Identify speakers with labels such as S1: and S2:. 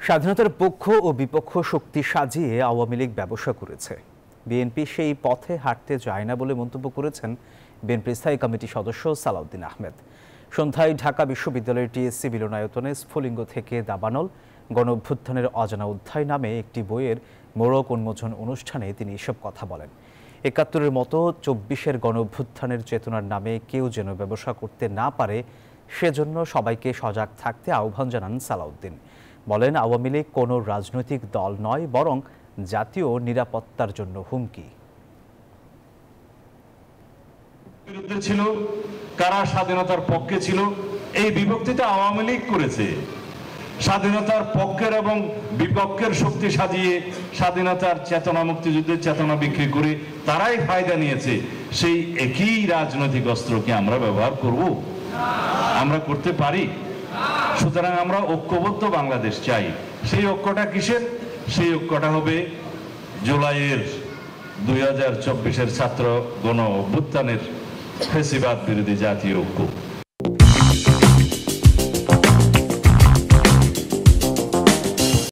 S1: স্বাধীনতার পক্ষ ও বিপক্ষ শক্তি সাজিয়ে আওয়ামী লীগ ব্যবসা করেছে। বিএনপি সেই পথে হাঁটতে চায় না বলে মন্তব্য করেছেন বিএনপির স্থায়ী কমিটির সদস্য সালাউদ্দিন আহমেদ। সন্ধ্যায় ঢাকা বিশ্ববিদ্যালয়ের টিএসসি মিলনায়তনে স্ফুলিঙ্গ থেকে দাবানল, গণঅভ্যুত্থানের অজানা অধ্যায় নামে একটি বইয়ের মোড়ক উন্মোচন অনুষ্ঠানে তিনি এসব কথা বলেন। ৭১-এর মতো ২৪-এর গণঅভ্যুত্থানের চেতনার নামে কেউ যেন ব্যবসা করতে না পারে, সেজন্য সবাইকে সজাগ থাকতে আহ্বান জানান সালাউদ্দিন। বলেন, আওয়ামী লীগ কোনো রাজনৈতিক দল নয়, বরং জাতীয় নিরাপত্তার জন্য হুমকি।
S2: বিরুদ্ধে ছিল, কারা স্বাধীনতার পক্ষে ছিল, এই বিভক্তিটা আওয়ামী লীগ করেছে। স্বাধীনতার পক্ষের এবং বিপক্ষের শক্তি সাজিয়ে স্বাধীনতার চেতনা, মুক্তিযুদ্ধের চেতনা বিক্রি করে তারাই ফায়দা নিয়েছে। সেই একই রাজনৈতিক অস্ত্রকে আমরা ব্যবহার করব? আমরা করতে পারি? সুতরাং আমরা ঐক্যবদ্ধ বাংলাদেশ চাই। সেই ঐক্যটা কিসের? সেই ঐক্যটা হবে জুলাইয়ের 2024-এর ছাত্র গণ অভ্যুত্থানের ফ্যাসিবাদ বিরোধী জাতীয় ঐক্য।